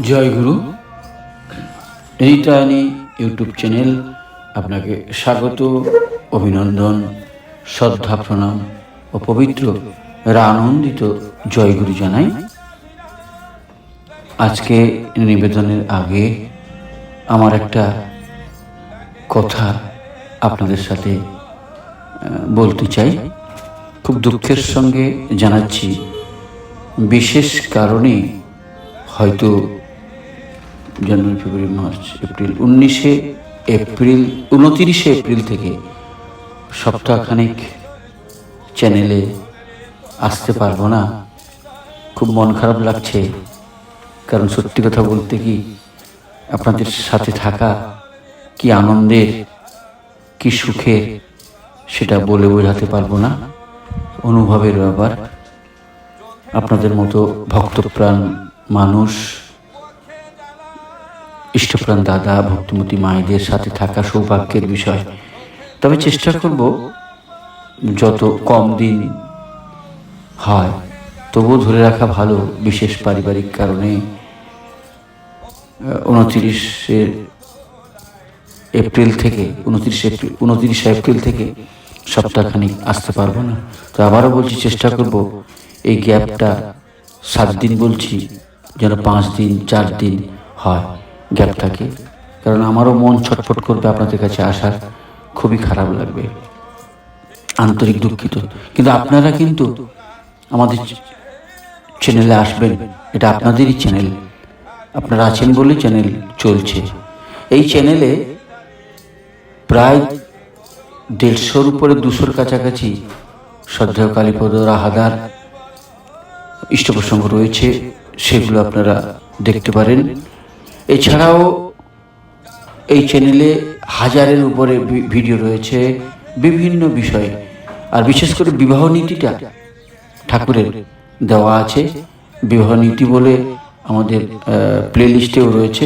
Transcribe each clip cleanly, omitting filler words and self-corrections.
জয় গুরু রিটার্নি YouTube channel আপনাকে স্বাগত, অভিনন্দন, শ্রদ্ধা, প্রণাম ও পবিত্র আনন্দিত জয়গুরু জানাই। আজকে নিবেদনের আগে আমার একটা কথা আপনাদের সাথে বলতে চাই। খুব দুঃখের সঙ্গে জানাচ্ছি, বিশেষ কারণে হয়তো জানুয়ারি, ফেব্রুয়ারি, মার্চ, এপ্রিল, 29শে এপ্রিল থেকে সপ্তাহখানেক চ্যানেলে আসতে পারবো না। খুব মন খারাপ লাগছে, কারণ সত্যি কথা বলতে কি, আপনাদের সাথে থাকা কি আনন্দের, কি সুখের, সেটা বলে বোঝাতে পারবো না। অনুভবের ব্যাপার। আপনাদের মতো ভক্তপ্রাণ মানুষ, ইষ্টপ্রাণ দাদা, ভক্তিমতী মায়েদের সাথে থাকা সৌভাগ্যের বিষয়। তবে চেষ্টা করব যত কম দিন হয় তবুও ধরে রাখা ভালো। বিশেষ পারিবারিক কারণে 29শে এপ্রিল থেকে সপ্তাহখানিক আসতে পারবো না। তো আবারও বলছি, চেষ্টা করব এই গ্যাপটা 7 দিন বলছি, যেন 5 দিন 4 দিন হয় গ্যাপ থাকে। কারণ আমারও মন ছটফট করবে আপনাদের কাছে আসার, খুবই খারাপ লাগবে, আন্তরিক দুঃখিত। কিন্তু আপনারা কিন্তু আমাদের চ্যানেলে আসবেন, এটা আপনাদেরই চ্যানেল, আপনারা আছেন বলেই চ্যানেল চলছে। এই চ্যানেলে প্রায় 150-র উপরে, 200-র কাছাকাছি শ্রদ্ধেয় কালীপদ রাহাদার ইষ্টপ্রসঙ্গ রয়েছে, সেগুলো আপনারা দেখতে পারেন। এছাড়াও এই চ্যানেলে 1000-এর উপরে ভিডিও রয়েছে বিভিন্ন বিষয়ে, আর বিশেষ করে বিবাহ নীতিটা ঠাকুরের দেওয়া আছে। বিবাহ নীতি বলে আমাদের প্লে লিস্টেও রয়েছে,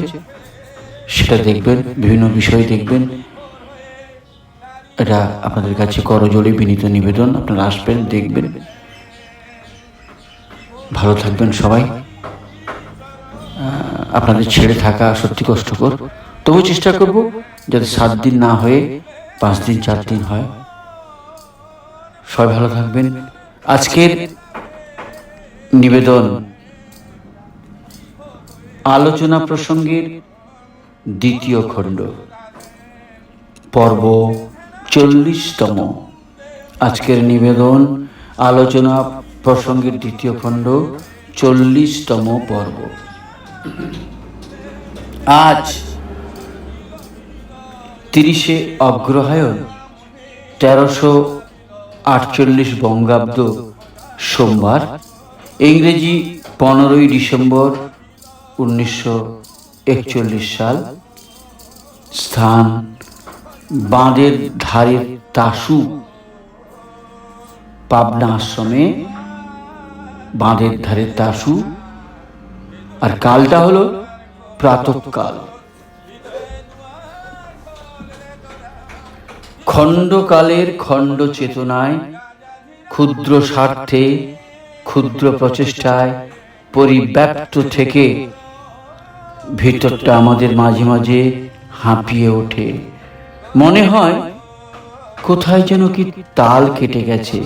সেটা দেখবেন, বিভিন্ন বিষয় দেখবেন। এটা আপনাদের কাছে করজোড়ে বিনীত নিবেদন, আপনারা আসবেন, দেখবেন। ভালো থাকবেন সবাই। আপনাদের ছেড়ে থাকা সত্যি কষ্টকর, তবু চেষ্টা করব যাতে 7 দিন না হয়ে 5 দিন 4 দিন হয়। সবাই ভালো থাকবেন। আজকের নিবেদন আলোচনা প্রসঙ্গের 2য় খণ্ড, পর্ব 40তম। আজকের নিবেদন আলোচনা প্রসঙ্গের 2য় খণ্ড, 40তম পর্ব। আজ 30শে অগ্রহায়ণ 1348 বঙ্গাব্দ, সোমবার, ইংরেজি 15ই ডিসেম্বর 1941 সাল। স্থান বাঁধের ধারের তাসু, পাবনা আশ্রমে, বাঁধের ধারের তাসু। আর কালটা হলো প্রাতঃকাল। খণ্ডকালের খণ্ড চেতনায়, ক্ষুদ্র স্বার্থে, ক্ষুদ্র প্রচেষ্টায় পরিব্যাপ্ত থেকে ভিতরটা আমাদের মাঝে মাঝে হাঁপিয়ে ওঠে। মনে হয় কোথায় যেন কি তাল কেটে গেছে,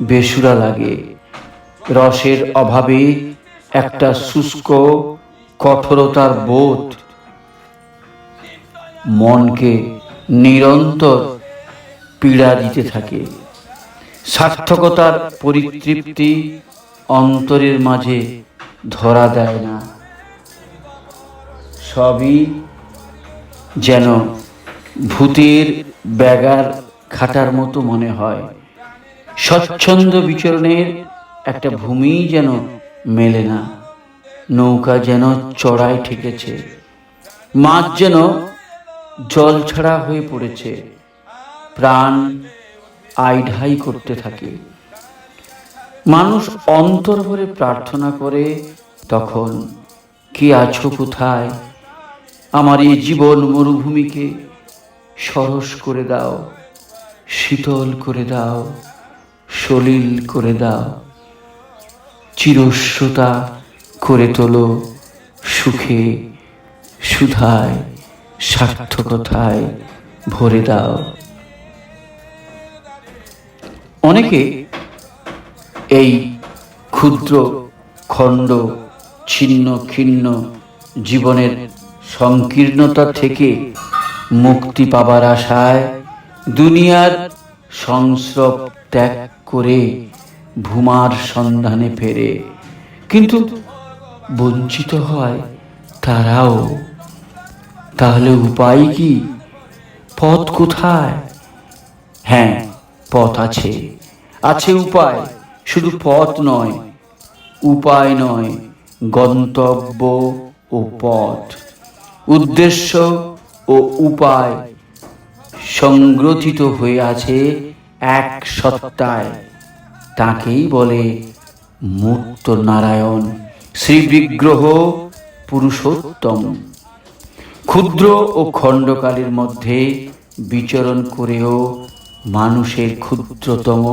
বেসুরা লাগে। রসের অভাবে একটা শুষ্ক কঠোরতার বোধ মনকে নিরন্তর পীড়া দিতে থাকে। সার্থকতার পরিতৃপ্তি অন্তরের মাঝে ধরা দেয় না। সবই যেন ভূতের ব্যাগার খাটার মতো মনে হয়। স্বচ্ছন্দ বিচরণের একটা ভূমি যেন মেলে না। নৌকা যেন চড়াই ঠেকেছে, মাছ যেন জল ছাড়া হয়ে পড়েছে। প্রাণ আইঢাই করতে থাকে। মানুষ অন্তর ভরে প্রার্থনা করে, তখন কে আছো কোথায়? আমার এই জীবন মরুভূমিকে সরস করে দাও, শীতল করে দাও, সলিল করে দাও। চিরস্রোতা করে তোলো, সুখে সুধায় সার্থকতায় ভরে দাও। অনেকে এই ক্ষুদ্র খণ্ড ছিন্ন ছিন্ন জীবনের সংকীর্ণতা থেকে মুক্তি পাবার আশায় দুনিয়ার সংস্রব ত্যাগ করে ভূমার সন্ধানে ফেরে, কিন্তু বঞ্চিত হয় তারাও। তাহলে উপায় কি? পথ কোথায়? হ্যাঁ, পথ আছে, আছে উপায়। শুধু পথ নয়, উপায় নয়, গন্তব্য ও পথ, উদ্দেশ্য ও উপায় সংগ্রথিত হয়ে আছে এক সত্তায়। তাকেই বলে মূর্ত নারায়ণ, শ্রী বিগ্রহ পুরুষোত্তম। ক্ষুদ্র ও খণ্ডকালের মধ্যে বিচরণ করেও মানুষের ক্ষুদ্রতম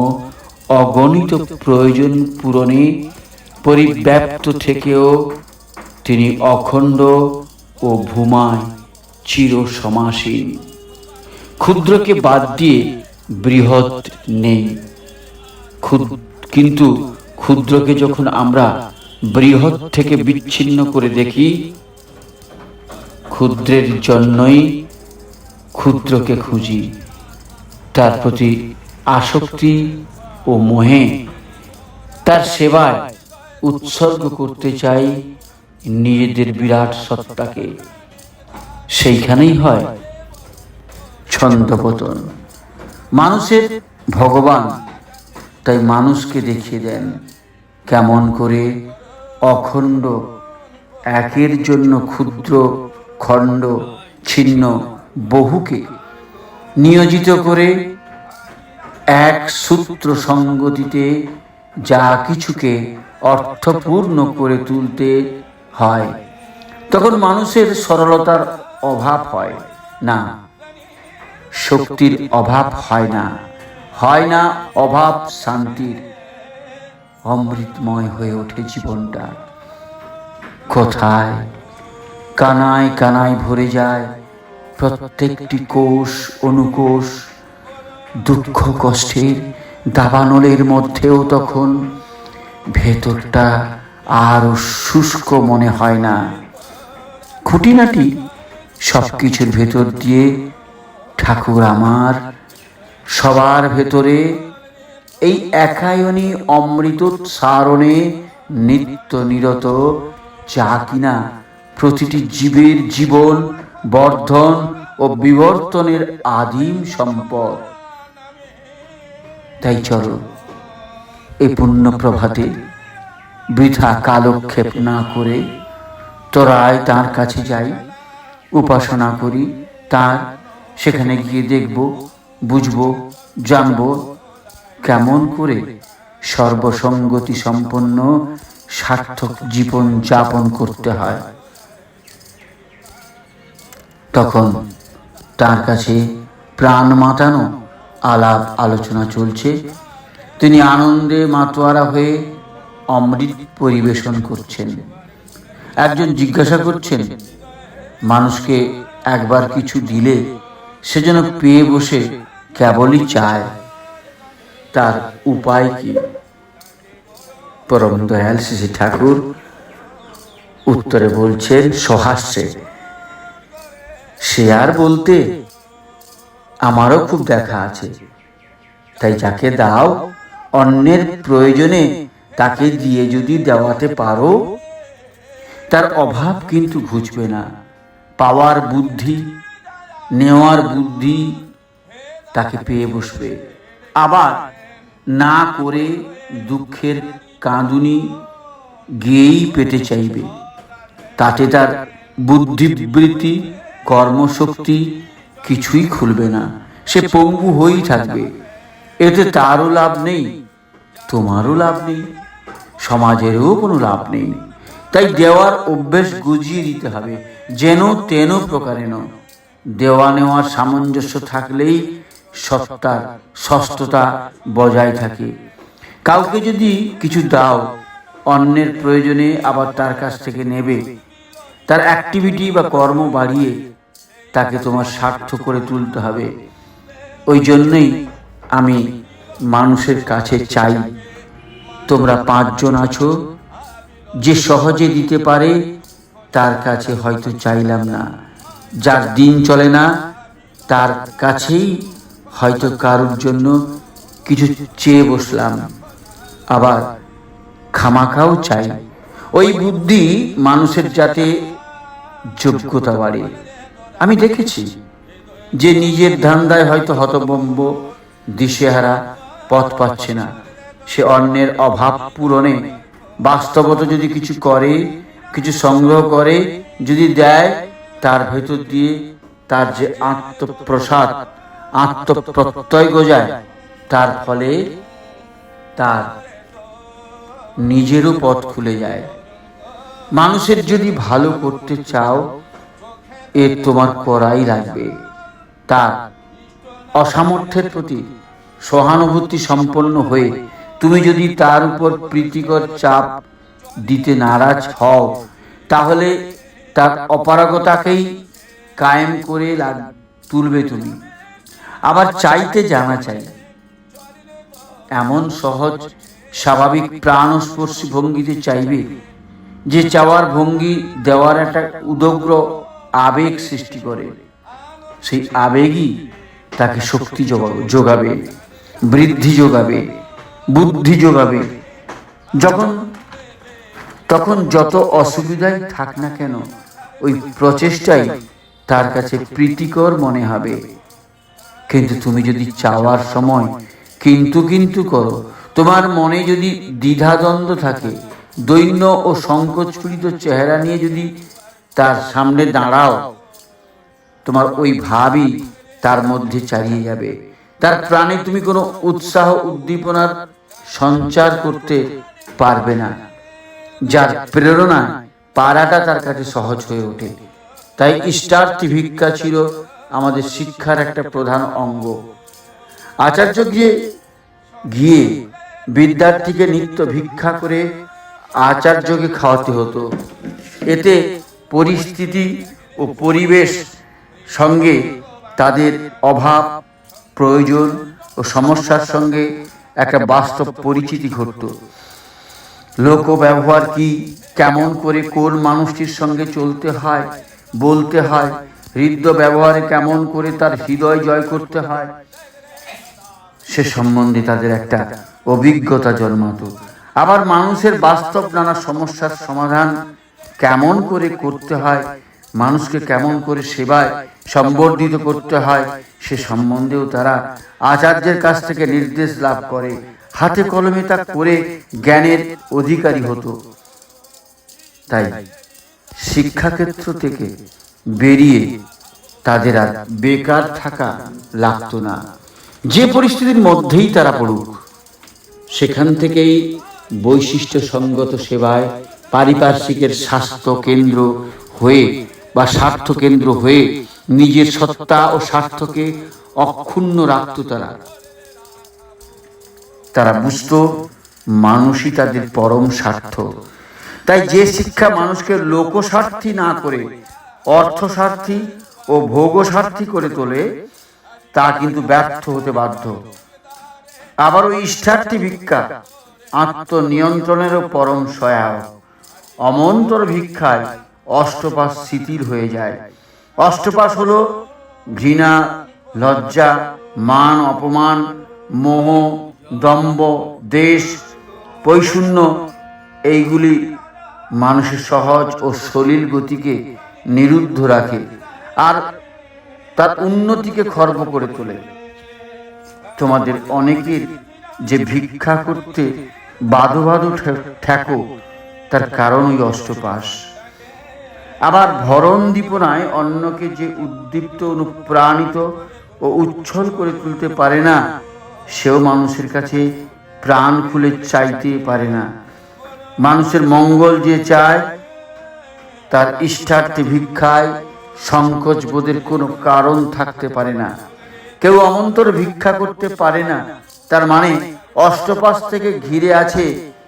অগণিত প্রয়োজন পূরণে পরিব্যাপ্ত থেকেও তিনি অখণ্ড ও ভূমায় চির সমাসীন। ক্ষুদ্রকে বাদ দিয়ে বৃহৎ নেই, কিন্তু ক্ষুদ্রকে যখন আমরা বৃহৎ থেকে বিচ্ছিন্ন করে দেখি, ক্ষুদ্রের জন্যই ক্ষুদ্রকে খুঁজি, তার প্রতি আসক্তি ও মোহে তার সেবায় উৎসর্গ করতে চাই নিজেদের বিরাট সত্তাকে। সেইখানেই হয় ছন্দপতন। মানুষের ভগবান তাই মানুষকে দেখিয়ে দেন কেমন করে অখণ্ড একের জন্য ক্ষুদ্র খণ্ড ছিন্ন বহুকে নিয়োজিত করে এক সূত্র সঙ্গতিতে যা কিছুকে অর্থপূর্ণ করে তুলতে হয়, তখন মানুষের সরলতার অভাব হয় না, শক্তির অভাব হয় না, হয় না অভাব শান্তির। অমৃতময় হয়ে ওঠে জীবনটা। কোথায় কানায় কানায় ভরে যায় প্রত্যেকটি কোষ অনুকোষ। দুঃখ কষ্টের দাবানলের মধ্যেও তখন ভেতরটা আরো শুষ্ক মনে হয় না। খুঁটিনাটি সবকিছুর ভেতর দিয়ে ঠাকুর আমার সবার ভেতরে এই একায়নী অমৃতোৎসারণে নিত্য নিরত, যা কিনা প্রতিটি জীবের জীবন বর্ধন ও বিবর্তনের আদিম সম্পদ। তাই চলো এই পুণ্য প্রভাতে বৃথা কালক্ষেপ না করে তোরাই তার কাছে যাই, উপাসনা করি তার। সেখানে গিয়ে দেখব, বুঝব, জানব কেমন করে সর্বসঙ্গতি সম্পন্ন সার্থক জীবন যাপন করতে হয়। তখন তার কাছে প্রাণ মাতানো আলাপ আলোচনা চলছে। তিনি আনন্দে মাতোয়ারা হয়ে অমৃত পরিবেশন করছেন। একজন জিজ্ঞাসা করছেন, মানুষকে একবার কিছু দিলে সে যেন পেয়ে বসে কেবলই চায়, তার উপায় কি? পরম দয়াল শ্রী ঠাকুর উত্তরে বলছেন সহাস্যে, সে আর বলতে, আমারও খুব দেখা আছে। তাই যাকে দাও অন্যের প্রয়োজনে তাকে দিয়ে যদি দেওয়াতে পারো, তার অভাব কিন্তু ঘুচবে না। পাওয়ার বুদ্ধি, নেওয়ার বুদ্ধি তাকে পেয়ে বসবে। আবার না করে দুঃখের কাঁদুনি গেয়েই পেতে চাইবে। তাতে তার বুদ্ধিবৃত্তি কর্মশক্তি কিছুই খুলবে না, সে পঙ্গু হয়েই থাকবে। এতে তারও লাভ নেই, তোমারও লাভ নেই, সমাজেরও কোনো লাভ নেই। তাই দেওয়ার অভ্যেস গুজিয়ে দিতে হবে, যেন তেন প্রকারেণ। দেওয়া নেওয়ার সামঞ্জস্য থাকলেই সত্তার ষষ্ঠতা বজায় থাকে। কাউকে যদি কিছু দাও, অন্যের প্রয়োজনে আবার তার কাছ থেকে নেবে, তার অ্যাক্টিভিটি বা কর্ম বাড়িয়ে তাকে তোমার স্বার্থ করে তুলতে হবে। ওই জন্যই আমি মানুষের কাছে চাই, তোমরা 5 জন আছো, যে সহজে দিতে পারে তার কাছে হয়তো চাইলাম না, যার দিন চলে না তার কাছেই হয়তো কারোর জন্য কিছু চেয়ে বসলাম, আবার খামাখাও চাই। ওই বুদ্ধি মানুষের যাতে যোগ্যতা বাড়ে। আমি দেখেছি যে নিজের ধান্দায় হয়তো হতভম্ব, দিশেহারা, পথ পাচ্ছে না, সে অন্যের অভাব পূরণে বাস্তবত যদি কিছু করে, কিছু সংগ্রহ করে, যদি দেয়, তার ভেতর দিয়ে তার যে আত্মপ্রসাদ, আত্মপ্রত্যয় গজায়, তার ফলে তার নিজেরও পথ খুলে যায়। মানুষের যদি ভালো করতে চাও, এর তোমার করাই লাগবে। তার অসামর্থ্যের প্রতি সহানুভূতি সম্পন্ন হয়ে তুমি যদি তার উপর প্রীতিকর চাপ দিতে নারাজ হও, তাহলে তার অপারগতাকেই কায়েম করে তুলবে তুমি। আবার চাইতে জানা চাই, এমন সহজ স্বাভাবিক প্রাণস্পর্শী ভঙ্গিতে চাইবে যে চাওয়ার ভঙ্গি দেওয়ার একটা উদগ্র আবেগ সৃষ্টি করে। সেই আবেগই তাকে শক্তি যোগাবে, বৃদ্ধি যোগাবে, বুদ্ধি যোগাবে। তখন যত অসুবিধাই থাক না কেন, ওই প্রচেষ্টাই তার কাছে প্রীতিকর মনে হবে। কিন্তু তুমি যদি চাওয়ার সময় কিন্তু করো, তোমার মনে যদি দ্বিধাদ্বন্দ্ব থাকে, দৈন্য ও সংকোচপীড়িত চেহারা নিয়ে যদি তার সামনে দাঁড়াও, তোমার ওই ভাবই তার মধ্যে চালিয়ে যাবে। তার প্রাণে তুমি কোনো উৎসাহ উদ্দীপনার সঞ্চার করতে পারবে না, যার প্রেরণা পারাটা তার কাছে সহজ হয়ে ওঠে। তাই ইষ্টার্থী ভিক্ষা ছিল আমাদের শিক্ষার একটা প্রধান অঙ্গ। আচার্য গিয়ে বিদ্যার্থীকে নিত্য ভিক্ষা করে আচার্যকে খাওয়াতে হতো। এতে পরিস্থিতি ও পরিবেশ সঙ্গে তাদের অভাব, প্রয়োজন ও সমস্যার সঙ্গে একটা বাস্তব পরিচিতি ঘটত। লোক ব্যবহার কি, কেমন করে কোন মানুষটির সঙ্গে চলতে হয়, বলতে হয়, হৃদ্য ব্যবহারে কেমন করে তার হৃদয় জয় করতে হয়, সে সম্বন্ধে তাদের একটা অভিজ্ঞতা জন্মাতো। আবার মানুষের বাস্তব নানা সমস্যার সমাধান কেমন করে করতে হয়, মানুষকে কেমন করে সেবায় সম্বর্ধিত করতে হয়, সে সম্বন্ধেও তারা আচার্যের কাছ থেকে নির্দেশ লাভ করে, হাতে কলমে তা করে জ্ঞানের অধিকারী হতো। তাই শিক্ষাক্ষেত্র থেকে বেরিয়ে তাদের আর বেকার থাকা লাগতো না। যে পরিস্থিতির মধ্যেই তারা পড়ুক, সেখান থেকেই বৈশিষ্ট্য সঙ্গত সেবায় পারিপার্শ্বিকের স্বাস্থ্য কেন্দ্র হয়ে বা স্বার্থ কেন্দ্র হয়ে নিজের সত্তা ও স্বার্থকে অক্ষুণ্ণ রাখত। তারা বুঝত মানুষই তাদের পরম স্বার্থ। তাই যে শিক্ষা মানুষকে লোকস্বার্থী না করে অর্থস্বার্থী ও ভোগস্বার্থী করে তোলে, তা কিন্তু ব্যর্থ হতে বাধ্য। আবার ওই ইষ্টার্থী ভিক্ষা আত্মনিয়ন্ত্রণেরও পরম সহায়ক। অমন্তর ভিক্ষায় অষ্টপাশ শিথিল হয়ে যায়। অষ্টপাশ হলো ঘৃণা, লজ্জা, মান অপমান, মোহ, দম্ভ, দেশ, পৈশূন্য। এইগুলি মানুষের সহজ ও সলিল গতিকে নিরুদ্ধ রাখে আর তার উন্নতিকে খর্ব করে তোলে। তোমাদের অনেকের যে ভিক্ষা করতে বাধো ঠেকো, তার কারণ ওই অষ্টপাশ। আবার ভরণ দীপনায় অন্যকে যে উদ্দীপ্ত, অনুপ্রাণিত ও উচ্ছল করে তুলতে পারে না, সেও মানুষের কাছে প্রাণ খুলে চাইতে পারে না। মানুষের মঙ্গল যে চায়, তার ইষ্টার্থী ভিক্ষায় সংকোচ বোধের কোনো কারণ থাকতে পারে না। কেউ অমন্তর ভিক্ষা করতে পারে না, তার মানে অষ্টপাশ থেকে ঘিরে আছে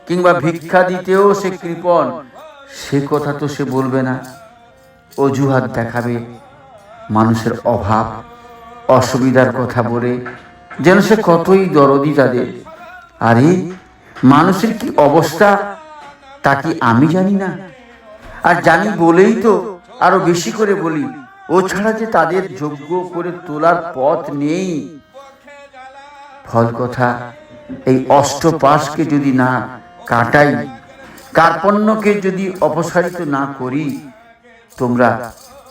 কিংবা ভিক্ষা দিতেও সে কৃপণ, সে কথা তো সে বলবে না। অজুহাত দেখাবে, মানুষের অভাব অসুবিধার কথা বলে, যেন সে কতই দরদি তাদের। আরে মানুষের কি অবস্থা তা কি আমি জানি না? আর জানি বলেই তো আরো বেশি করে বলি। ও ছাড়া যে তাদের যোগ্য করে তোলার পথ নেই। ফল কথা, এই অষ্টপাশকে যদি না কাটাই, কার্পণ্যকে যদি অপসারিত না করি, তোমরা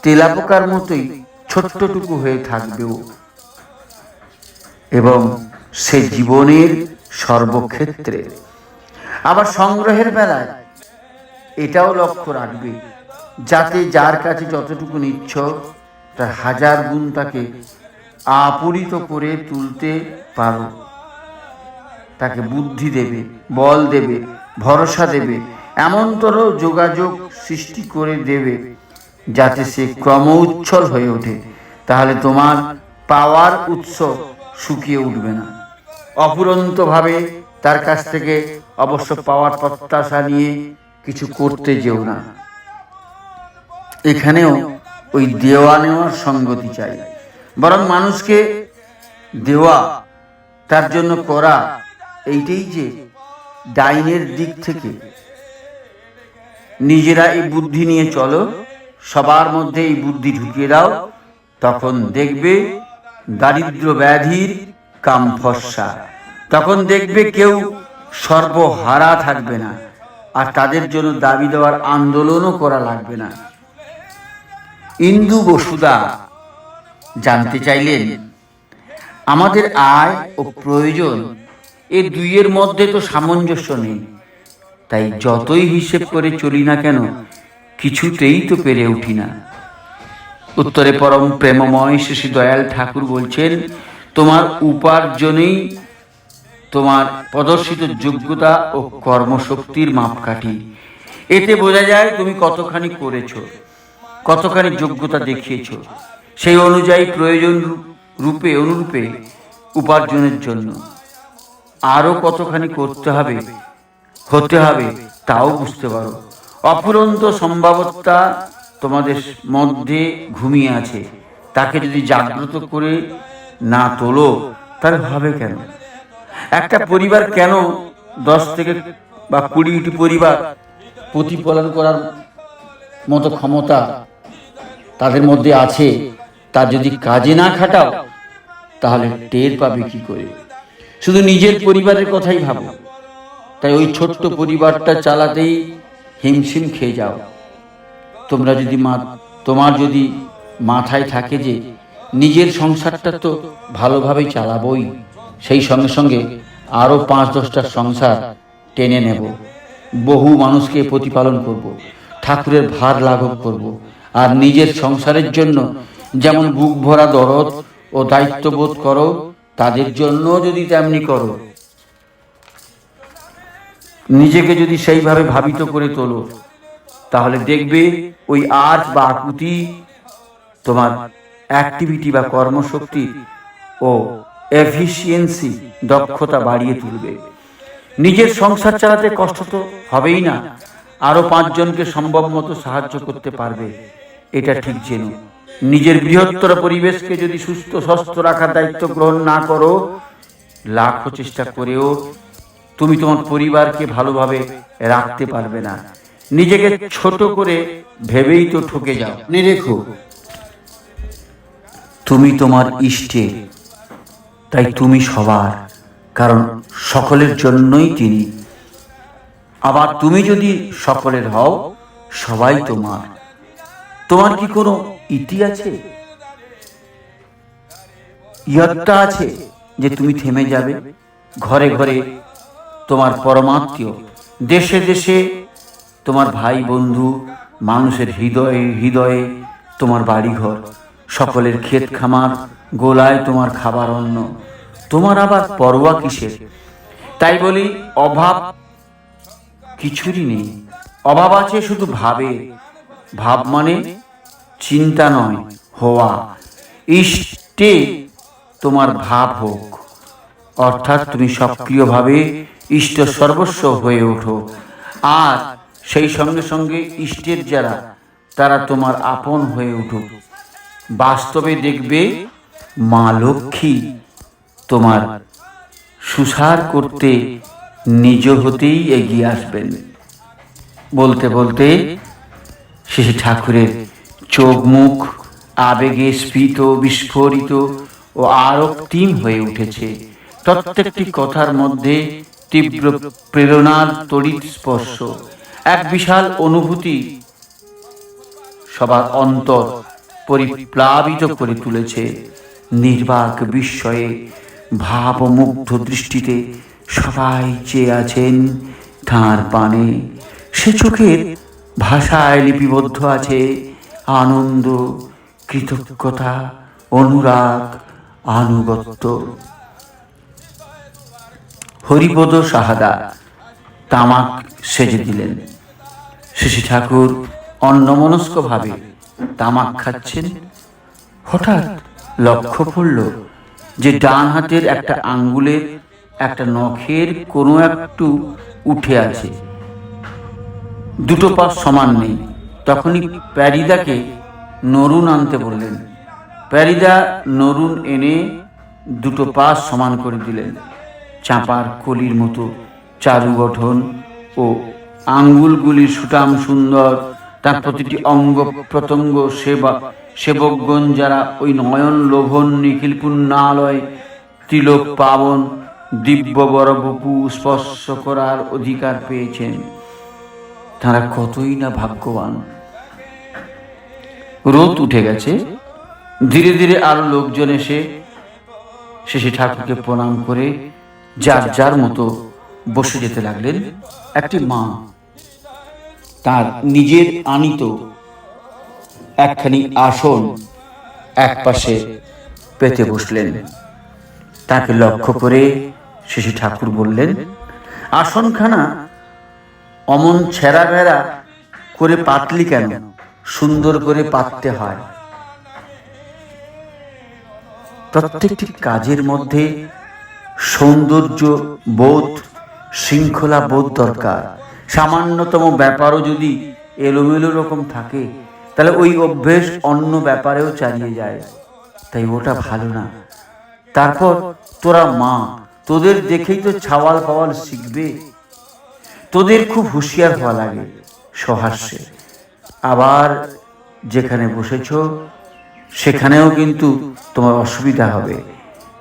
তেলাপোকার মতোই ছোট্টটুকু হয়ে থাকবেও, এবং সে জীবনের সর্বক্ষেত্রে। আবার সংগ্রহের বেলায় এটাও লক্ষ্য রাখবে, যাতে যার কাছে যতটুকু নিচ্ছ তার 1000 গুণ তাকে আপূরিত করে তুলতে পারো। তাকে বুদ্ধি দেবে, বল দেবে, ভরসা দেবে, এমনতর যোগাযোগ সৃষ্টি করে দেবে যাতে সে ক্রম উচ্ছল হয়ে ওঠে। তাহলে তোমার পাওয়ার উৎস শুকিয়ে উঠবে না। অফুরন্তভাবে তার কাছ থেকে অবশ্য পাওয়ার প্রত্যাশা নিয়ে কিছু করতে যেও না। এখানেও ওই দেওয়া নেওয়ার সঙ্গতি চাই। বরং মানুষকে দেওয়া, তার জন্য করা, এইটাই যে ডাইনের দিক থেকে। নিজেরা এই বুদ্ধি নিয়ে চলো, সবার মধ্যে এই বুদ্ধি ঢুকিয়ে দাও, তখন দেখবে দারিদ্র ব্যাধির কাম ফর্সা। তখন দেখবে কেউ সর্বহারা থাকবে না, আর তাদের জন্য দাবি দেওয়ার আন্দোলনও করা লাগবে না। ইন্দু বসুদা জানতে চাইলেন, আমাদের আয় ও প্রয়োজন এই দুইয়ের মধ্যে তো সামঞ্জস্য নেই, তাই যতই হিসেব করে চলি না কেন কিছুতেই তো পেরে উঠি না। উত্তরে পরম প্রেমময় শ্রী দয়াল ঠাকুর বলছেন, তোমার উপার্জনেই তোমার প্রদর্শিত যোগ্যতা ও কর্মশক্তির মাপকাঠি। এতে বোঝা যায় তুমি কতখানি করেছ, কতখানি যোগ্যতা দেখিয়েছ। সেই অনুযায়ী প্রয়োজন অনুরূপে উপার্জনের জন্য আরো কতখানি করতে হবে, হতে হবে, তাও বুঝতে পারো। অফুরন্ত সম্ভাবনা তোমাদের মধ্যে ঘুমিয়ে আছে, তাকে যদি জাগ্রত করে না তোলো তাহলে হবে কেন? একটা পরিবার কেন 10 থেকে বা 20টি পরিবার প্রতিপালন করার মতো ক্ষমতা তাদের মধ্যে আছে, তা যদি কাজে না খাটাও তাহলে টের পাবে কি করে? শুধু নিজের পরিবারের কথাই ভাবো, তাই ওই ছোট্ট পরিবারটা চালাতেই হিমশিম খেয়ে যাও। তোমার যদি মাথায় থাকে যে নিজের সংসারটা তো ভালোভাবেই চালাবই, সেই সঙ্গে সঙ্গে আরো 5-10টা সংসার টেনে নেব, বহু মানুষকে প্রতিপালন করব, ঠাকুরের ভার লাঘব করব, আর নিজের সংসারের জন্য যেমন বুক ভরা দরদ ও দায়িত্ববোধ করো, তাদের জন্য যদি তেমনি করো। নিজেকে যদি সেইভাবে ভাবিত করে তোলো, তাহলে দেখবে ওই আর্ট বা আকুতি তোমার অ্যাক্টিভিটি বা কর্মশক্তি ও এফিসিয়েন্সি, দক্ষতা বাড়িয়ে তুলবে। নিজের সংসার চালাতে কষ্ট তো হবেই না, আরো 5 জনকে সম্ভব মতো সাহায্য করতে পারবে। এটা ঠিক জেনো, নিজের বৃহত্তর পরিবেশকে যদি সুস্থ স্বাস্থ্য রাখার দায়িত্ব গ্রহণ না করো, লাখো চেষ্টা করেও তুমি তোমার পরিবারকে ভালোভাবে রাখতে পারবে না। নিজেকে ছোট করে ভেবেই তো ঠকে যাও। মনে রেখো, তুমি তোমার ইষ্টে, তাই তুমি সবার, কারণ সকলের জন্যই তিনি। আবার তুমি যদি সকলের হও, সবাই তোমার। তোমার কি কোনো ইতি আছে, ইয়ত্তা আছে যে তুমি থেমে যাবে? ঘরে ঘরে তোমার পরমাত্মীয়, দেশে দেশে তোমার ভাই বন্ধু, মানুষের হৃদয়ে হৃদয়ে তোমার বাড়িঘর, সকলের ক্ষেত খামার, গোলায় তোমার খাবার অন্ন। তোমার আবার পরোয়া কিসের? তাই বলি, অভাব কিছুরই নেই। অভাব আছে শুধু ভাবে। ভাব মানে চিন্তা নয়, হওয়া। ইষ্টে তোমার ভাব হোক, অর্থাৎ তুমি সক্রিয়ভাবে ইষ্ট সর্বস্ব হয়ে ওঠো। আর সেই সঙ্গে সঙ্গে ইষ্টের যারা তারা তোমার আপন হয়ে উঠুক। বাস্তবে দেখবে মা লক্ষ্মী তোমার সুসার করতে নিজ হতেই এগিয়ে আসবেন। বলতে বলতে শ্রী ঠাকুরের চোখ মুখ আবেগে স্ফীত, বিস্ফোরিত ও আরক্তিম হয়ে উঠেছে। প্রত্যেকটি কথার মধ্যে তীব্র প্রেরণার তড়িৎ স্পর্শ, এক বিশাল অনুভূতি সবার অন্তর পরিপ্লাবিত করে তুলেছে। নির্বাক বিস্ময়ে ভাবমুগ্ধ দৃষ্টিতে সবাই চেয়ে আছেন তাঁর পানে। সে চোখের ভাষায় লিপিবদ্ধ আছে আনন্দ, কৃতজ্ঞতা, অনুরাগ, আনুগত্য। হরিপদ সাহাদা তামাক সেজে দিলেন। শ্রী ঠাকুর অন্যমনস্কভাবে তামাক খাচ্ছেন। হঠাৎ লক্ষ্য পড়ল যে ডান হাতের একটা আঙ্গুলের একটা নখের কোনো একটু উঠে আছে, দুটো পা সমান নেই। তখনই প্যারিদাকে নরুন আনতে বললেন। প্যারিদা নরুন এনে দুটো পা সমান করে দিলেন। চাঁপার কলির মতো চারু গঠন ও আঙ্গুলগুলির সুঠাম সুন্দর, তার প্রতিটি অঙ্গ প্রত্যঙ্গ সেবকগণ যারা ওই নয়ন লোভন নিখিল পুণ্যালয় তিলক পাবন দিব্য বড় বপু স্পর্শ করার অধিকার পেয়েছেন, তারা কতই না ভাগ্যবান। রোদ উঠে গেছে। ধীরে ধীরে আরো লোকজন এসে শ্রী ঠাকুরকে প্রণাম করে যার যার মতো বসে যেতে লাগলেন। একটি মা তার নিজের আনিত একখানি আসন এক পাশে পেতে বসলেন। তাকে লক্ষ্য করে শ্রী ঠাকুর বললেন, আসনখানা অমন ছেঁড়া বেড়া করে পাতলি কেন? সুন্দর করে পাততে হয়। প্রত্যেকটি কাজের মধ্যে সৌন্দর্য বোধ, শৃঙ্খলা বোধ দরকার। সামান্যতম ব্যাপারও যদি এলোমেলো রকম থাকে তাহলে ওই অভ্যেস অন্য ব্যাপারেও চালিয়ে যায়, তাই ওটা ভালো না। তারপর তোরা মা, তোদের দেখেই তো ছাওয়াল পাওয়াল শিখবে। তোদের খুব হুঁশিয়ার হওয়া লাগে। সহাস্যে আবার যেখানে বসেছ সেখানেও কিন্তু তোমার অসুবিধা হবে।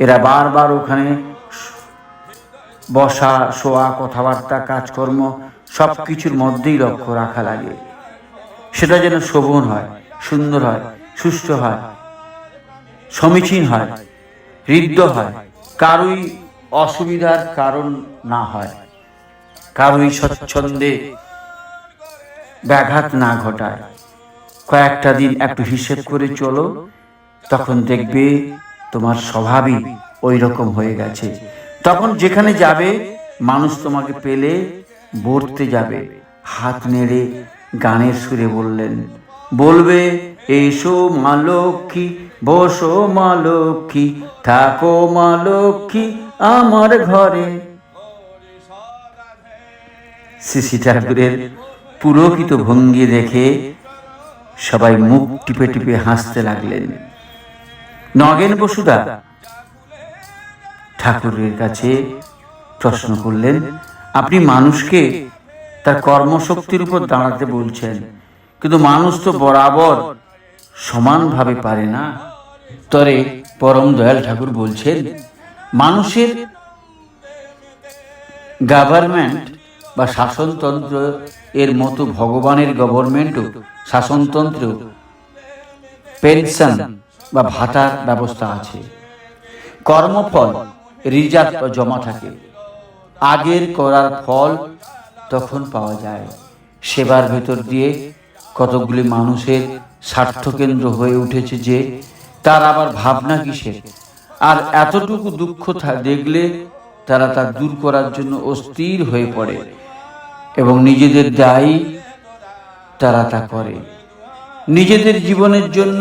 এরা বারবার ওখানে বসা, শোয়া, কথাবার্তা, কাজকর্ম সব কিছুর মধ্যেই লক্ষ্য রাখা লাগে। সেটা যেন শোভন হয়, সুন্দর হয়, সুষ্ঠু হয়, সমীচীন হয়, হৃদ্য হয়, কারোই অসুবিধার কারণ না হয়, কারোই স্বচ্ছন্দে ব্যাঘাত না ঘটায়। কয়েকটা দিন একটু হিসেব করে চলো, তখন দেখবে তোমার স্বভাবই ওই রকম হয়ে গেছে। তখন যেখানে যাবে মানুষ তোমাকে পেলে বলতে যাবে, হাত নেড়ে গানের সুরে বলবে, এসো মা লক্ষ্মী, বসো মা লক্ষ্মী, থাকো মা লক্ষ্মী আমার ঘরে। শ্রী ঠাকুরের পুরোহিত ভঙ্গি দেখে সবাই মুখ টিপে টিপে হাসতে লাগলেন। নগেন বসুদা ঠাকুরের কাছে প্রশ্ন করলেন, আপনি মানুষকে তার কর্মশক্তির উপর দাঁড়াতে বলছেন, কিন্তু মানুষ তো বরাবর সমানভাবে পারে না। তরে পরম দয়াল ঠাকুর বলছেন, মানুষের গভর্নমেন্ট বা শাসনতন্ত্র এর মতো ভগবানের গভর্নমেন্টও শাসনতন্ত্র পেনশন বা ভাতার ব্যবস্থা আছে। কর্মফল রিজার্ভ বা জমা থাকে, আগের করার ফল তখন পাওয়া যায়। সেবার ভেতর দিয়ে কতগুলি মানুষের স্বার্থকেন্দ্র হয়ে উঠেছে যে তার আবার ভাবনা কিসের। আর এতটুকু দুঃখ দেখলে তারা তা দূর করার জন্য অস্থির হয়ে পড়ে এবং নিজেদের দায়ী তারা তা করে। নিজেদের জীবনের জন্য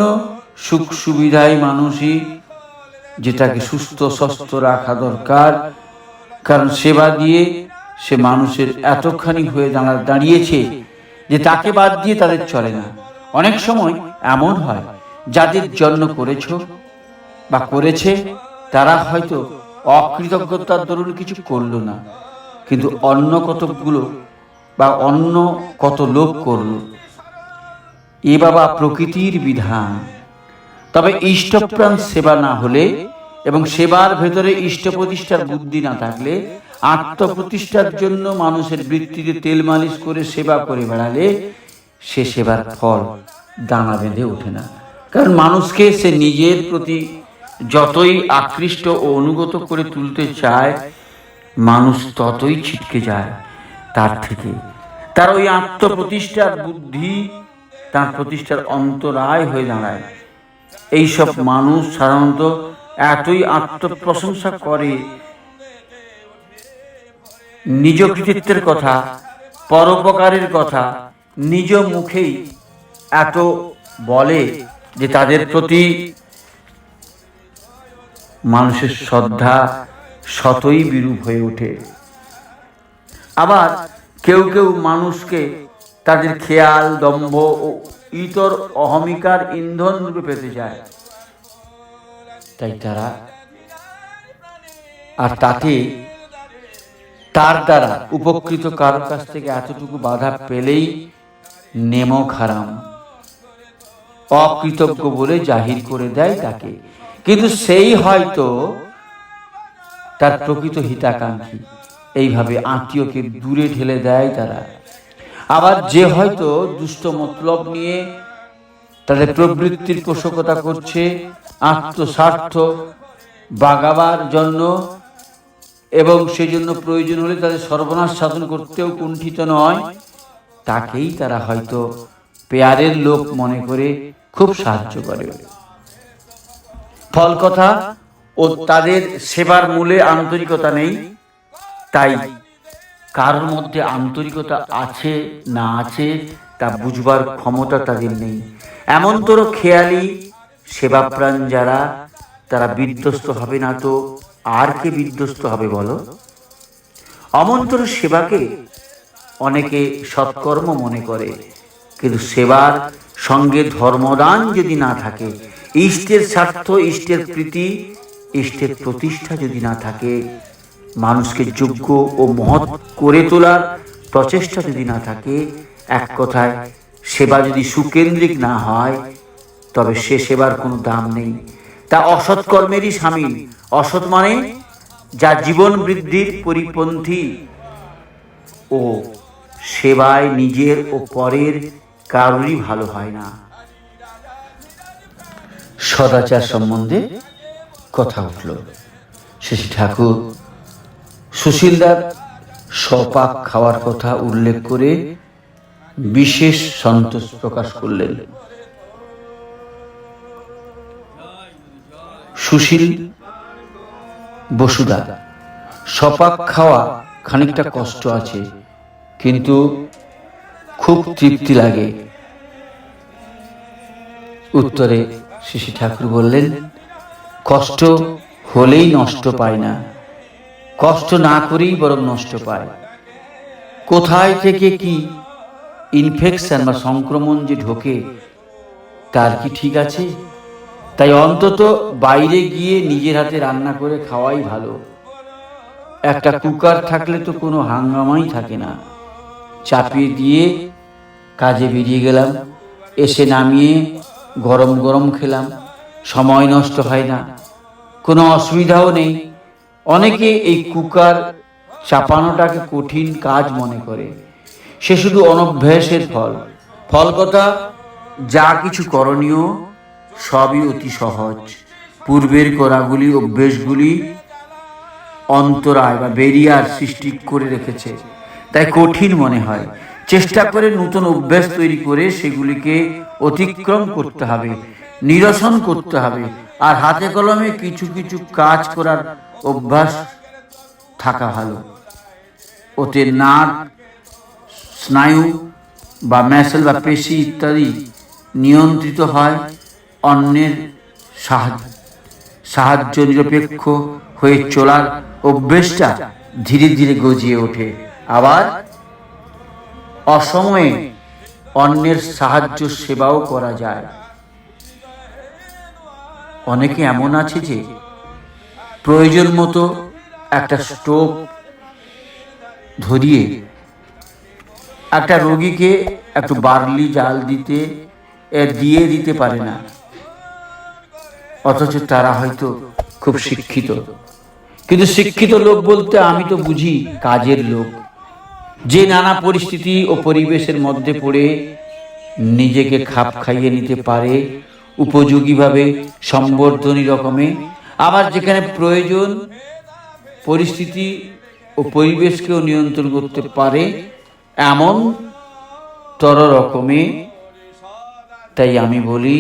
সুখ সুবিধাই মানুষই যেটাকে সুস্থ স্বাস্থ্য রাখা দরকার, কারণ সেবা দিয়ে সে মানুষের এতখানি হয়ে দাঁড়িয়েছে যে তাকে বাদ দিয়ে তাদের চলে না। অনেক সময় এমন হয় যাদের জন্য করেছো বা করেছে তারা হয়তো অকৃতজ্ঞতার দরুন কিছু করলো না, কিন্তু অন্য কতকগুলো বা অন্য কত লোক করল। এ বাবা প্রকৃতির বিধান। তবে ইষ্টপ্রাণ সেবা না হলে এবং সেবার ভেতরে ইষ্ট প্রতিষ্ঠার বুদ্ধি না থাকলে, আত্মপ্রতিষ্ঠার জন্য মানুষের বৃত্তিতে তেল মালিশ করে সেবা করে বেড়ালে সে সেবার ফল দানা বেঁধে ওঠে না। কারণ মানুষকে সে নিজের প্রতি যতই আকৃষ্ট ও অনুগত করে তুলতে চায়, মানুষ ততই ছিটকে যায় তার থেকে। তার ওই আত্মপ্রতিষ্ঠার বুদ্ধি তার প্রতিষ্ঠার অন্তরায় হয়ে দাঁড়ায়। এইসব মানুষ সাধারণত এতই আত্মপ্রশংসা করে, নিজ কৃতিত্বের কথা, পরোপকারের কথা নিজ মুখেই এত বলে যে তাদের প্রতি মানুষের শ্রদ্ধা শতই বিরূপ হয়ে ওঠে। আবার কেউ কেউ মানুষকে তাদের খেয়াল, দম্ভ ও ইতর অহমিকার ইন্ধন রূপে পেতে যায়, তাই তারা আর তাতে তার দ্বারা উপকৃত কারোর কাছ থেকে এতটুকু বাধা পেলেই নেমক হারাম, অকৃতজ্ঞ বলে জাহির করে দেয় তাকে। কিন্তু সেই হয়তো তার প্রকৃত হিতাকাঙ্ক্ষী। এইভাবে আত্মীয়কে দূরে ঠেলে দেয় তারা। আবার যে হয়তো দুষ্ট মতলব নিয়ে তাদের প্রবৃত্তির পোষকতা করছে, আত্মস্বার্থ বাগাবার জন্য, এবং সেজন্য প্রয়োজন হলে তাদের সর্বনাশ সাধন করতেও কুণ্ঠিত নয়, তাকেই তারা হয়তো পেয়ারের লোক মনে করে খুব সাহায্য করে। ফল কথা ও তাদের সেবার মূলে আন্তরিকতা নেই। তাই কারোর মধ্যে আন্তরিকতা আছে না আছে তা বুঝবার ক্ষমতা তাদের নেই। এমনতর খেয়ালি সেবাপ্রাণ যারা, তারা বিধ্বস্ত হবে না তো আর কে বিধ্বস্ত হবে বলো? অমন্তর সেবাকে অনেকে সৎকর্ম মনে করে, কিন্তু সেবার সঙ্গে ধর্মদান যদি না থাকে, ইষ্টের স্বার্থ, ইষ্টের প্রীতি, ইষ্টের প্রতিষ্ঠা যদি না থাকে, মানুষকে যোগ্য ও মহৎ করে তোলার প্রচেষ্টা যদি না থাকে, এক কথায় সেবা যদি সুকেন্দ্রিক না হয়, তবে সে সেবার কোনো দাম নেই। তা অসৎ কর্মেরই সামিল। অসৎ মানে যা জীবন বৃদ্ধির পরিপন্থী ও সেবায় নিজের ও পরের কারোরই ভালো হয় না। সদাচার সম্বন্ধে কথা উঠল। শ্রী ঠাকুর সুশীলদার সপাক খাওয়ার কথা উল্লেখ করে বিশেষ সন্তোষ প্রকাশ করলেন। সুশীল বসুদা, সপাক খাওয়া খানিকটা কষ্ট আছে, কিন্তু খুব তৃপ্তি লাগে। উত্তরে শ্রী ঠাকুর বললেন, কষ্ট হলেই নষ্ট পায় না, কষ্ট না করেই বরং নষ্ট পায়। কোথায় থেকে কি ইনফেকশন বা সংক্রমণ যে ঢোকে তার কি ঠিক আছে? তাই অন্তত বাইরে গিয়ে নিজের হাতে রান্না করে খাওয়াই ভালো। একটা কুকার থাকলে তো কোনো হাঙ্গামাই থাকে না। চাপিয়ে দিয়ে কাজে বেরিয়ে গেলাম, এসে নামিয়ে গরম গরম খেলাম, সময় নষ্ট হয় না, কোনো অসুবিধাও নেই। অনেকে এই কুকার চাপানোটাকে কঠিন কাজ মনে করে, সে শুধু অনভ্যাসের ফল। ফল কথা, যা কিছু করণীয় সবই অতি সহজ। পূর্বের করাগুলি, অভ্যেসগুলি অন্তরায় বা বেরিয়ার সৃষ্টি করে রেখেছে, তাই কঠিন মনে হয়। চেষ্টা করে নতুন অভ্যাস তৈরি করে সেগুলিকে অতিক্রম করতে হবে, নিরসন করতে হবে। আর হাতে কলমে কিছু কিছু কাজ করার অভ্যাস থাকা ভালো। ওতে নার্ভ, স্নায়ু বা ম্যাসেল বা পেশি ইত্যাদি নিয়ন্ত্রিত হয়, অন্যের সাহায্য নিরপেক্ষ হয়ে চলার অভ্যেসটা ধীরে ধীরে গজিয়ে ওঠে। আবার অসময়ে অন্যের সাহায্য সেবাও করা যায়। অনেকে এমন আছে যে প্রয়োজন মতো একটা স্টোভ ধরিয়ে একটা রোগীকে একটু বার্লি জাল দিয়ে দিতে পারে না, অথচ তারা হয়তো খুব শিক্ষিত। কিন্তু শিক্ষিত লোক বলতে আমি তো বুঝি কাজের লোক, যে নানা পরিস্থিতি ও পরিবেশের মধ্যে পড়ে নিজেকে খাপ খাইয়ে নিতে পারে উপযোগীভাবে, সম্বর্ধনী রকমে। আবার যেখানে প্রয়োজন পরিস্থিতি ও পরিবেশকেও নিয়ন্ত্রণ করতে পারে এমন তর রকমে। তাই আমি বলি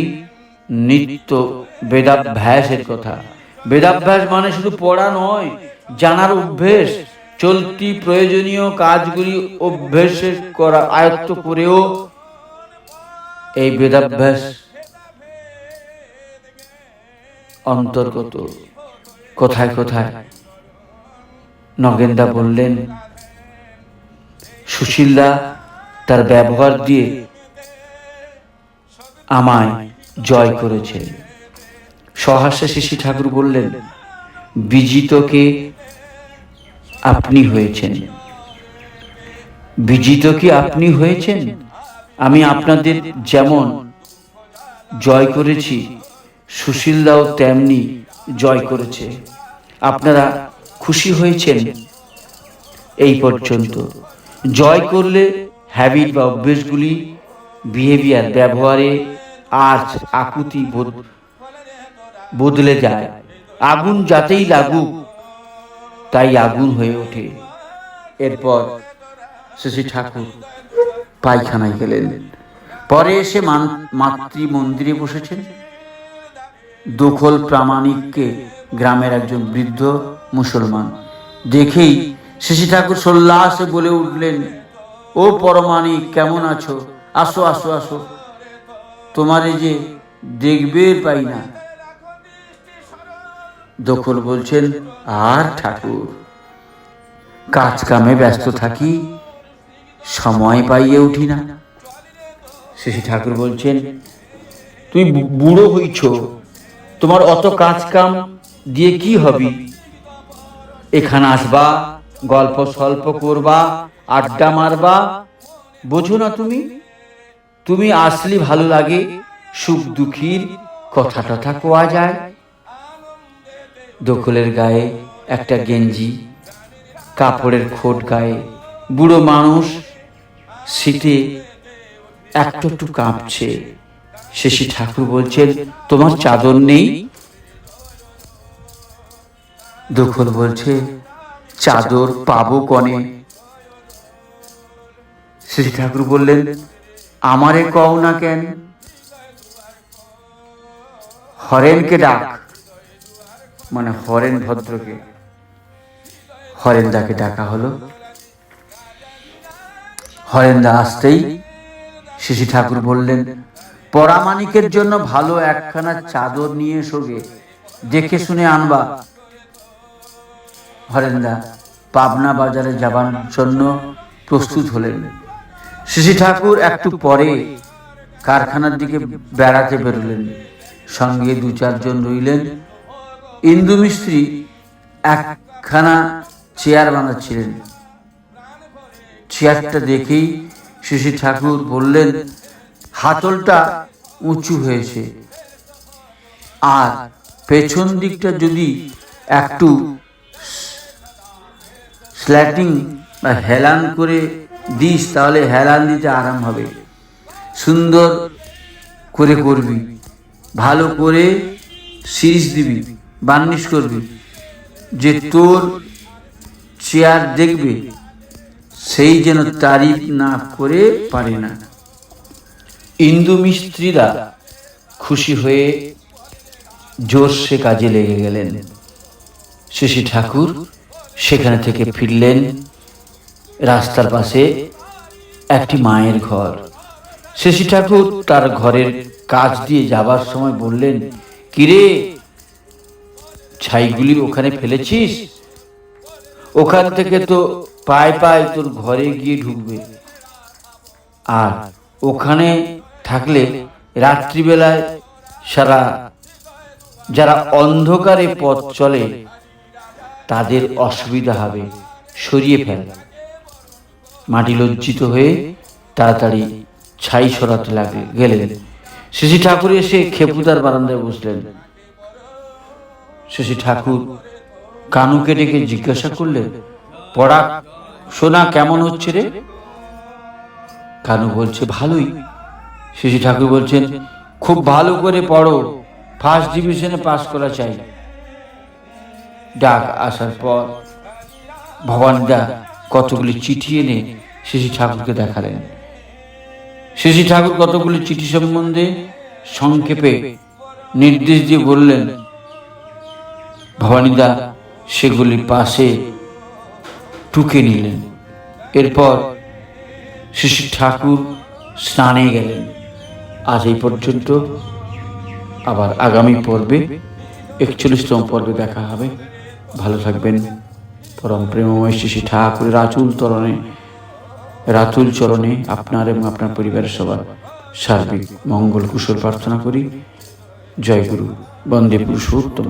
নিত্য বেদাভ্যাসের কথা। বেদাভ্যাস মানে শুধু পড়া নয়, জানার অভ্যেস। চলতি প্রয়োজনীয় কাজগুলি অভ্যেস করা, আয়ত্ত করেও এই বেদাভ্যাস অন্তর্গত। কোথায় কোথায় নগেনদা বললেন, সুশীলদা তার ব্যবহার দিয়ে আমায় জয় করেছে। সহাস্যে শিশি ঠাকুর বললেন, বিজিতকে আপনি হয়েছেন, বিজিত কি আপনি হয়েছেন? আমি আপনাদের যেমন জয় করেছি, সুশীলদাও তেমনি জয় করেছে। আপনারা খুশি হয়েছেন এই পর্যন্ত। জয় করলে হ্যাবিট বা অভ্যেসগুলি, বিহেভিয়ার, ব্যবহারে আজ আকুতি বদলে যায়। আগুন যাতেই লাগুক তাই আগুন হয়ে ওঠে। এরপর শ্রী ঠাকুর পায়খানায় গেলেন। পরে এসে মাতৃ মন্দিরে বসেছেন। দখল প্রামাণিককে, গ্রামের একজন বৃদ্ধ মুসলমান, দেখেই শ্রী ঠাকুর সোল্লাসে বলে উঠলেন, ও পরমাণিক, কেমন আছো? আসো আসো আসো, তোমারে যে দেখবে পাই না। দখল বলছেন, আর ঠাকুর, কাজ কামে ব্যস্ত থাকি, সময় পাইয়ে উঠি না। শ্রী ঠাকুর বলছেন, তুমি বুড়ো হইছ, তোমার অত কাজ কাম দিয়ে কি হবি? এখানে আসবা, গল্প সল্প করবা, আড্ডা মারবা, বোঝো না তুমি? তুমি আসলে ভালো লাগে, সুখ দুঃখীর কথা টথা কোয়া যায়। দখলের গায়ে একটা গেঞ্জি, কাপড়ের খোট গায়ে, বুড়ো মানুষ, শীতে একটু একটু কাঁপছে। শ্রী ঠাকুর বলছেন, তোমার চাদর নেই? দখল বলছে, চাদর পাবো কনে? শ্রী ঠাকুর বললেন, আমারে কও না কেন? হরেনকে ডাক, মানে হরেন ভদ্রকে। হরেনদাকে ডাকা হলো। হরেনদা আসতেই শ্রী ঠাকুর বললেন, পরামানিকের জন্য ভালো একখানা চাদর নিয়ে এসোগে, দেখে শুনে আনবা। হরেনদা পাবনা বাজারে যাবার জন্য প্রস্তুত হলেন। শ্রী ঠাকুর একটু পরে কারখানার দিকে বেড়াতে বেরোলেন। সঙ্গে দু চারজন রইলেন। ইন্দু মিস্ত্রি একখানা চেয়ার বানাচ্ছিলেন। চেয়ারটা দেখেই শ্রী ঠাকুর বললেন, হাতলটা উঁচু হয়েছে, আর পেছন দিকটা যদি একটু স্ল্যাটিং বা হেলান করে দিস, তাহলে হেলান দিতে আরাম হবে। সুন্দর করে করবি, ভালো করে সিরিজ দিবি, বার্নিশ করবি, যে তোর চেয়ার দেখবে সেই যেন তারিফ না করে পারে না। ইন্দু মিস্ত্রিরা খুশি হয়ে জোরসে কাজে লেগে গেলেন। শ্রী ঠাকুর সেখানে থেকে ফিরলেন। রাস্তার পাশে একটি মায়ের ঘর। শ্রী ঠাকুর তার ঘরের কাজ দিয়ে যাবার সময় বললেন, কিরে, ছাইগুলি ওখানে ফেলেছিস? ওখান থেকে তো পায়ে পায়ে তোর ঘরে গিয়ে ঢুকবে, আর ওখানে থাকলে রাত্রিবেলায় যারা অন্ধকারে পথ চলে তাদের অসুবিধা হবে, সরিয়ে ফেল। মাটি লজ্জিত হয়ে তাড়াতাড়ি ছাই সরাতে গেলেন। শ্রী ঠাকুর এসে খেপুদার বারান্দায় বসলেন। শ্রী ঠাকুর কানুকে ডেকে জিজ্ঞাসা করলেন, পড়া শোনা কেমন হচ্ছে রে? কানু বলছে, ভালোই। শ্রী ঠাকুর বলছেন, খুব ভালো করে পড়ো, ফার্স্ট ডিভিশনে পাস করা চাই। ডাক আসার পর ভবানীদা কতগুলি চিঠি এনে শ্রী ঠাকুরকে দেখালেন। শ্রী ঠাকুর কতগুলি চিঠি সম্বন্ধে সংক্ষেপে নির্দেশ দিয়ে বললেন। ভবানীদা সেগুলি পাশে টুকে নিলেন। এরপর শ্রী ঠাকুর স্নানে গেলেন। আজ এই পর্যন্ত। আবার আগামী পর্বে 41তম পর্বে দেখা হবে। ভালো থাকবেন। পরম প্রেমময় শ্রী ঠাকুরের রাতুল চরণে আপনার এবং আপনার পরিবারের সবার সার্বিক মঙ্গল কুশল প্রার্থনা করি। জয় গুরু। বন্দে পুরুষোত্তম।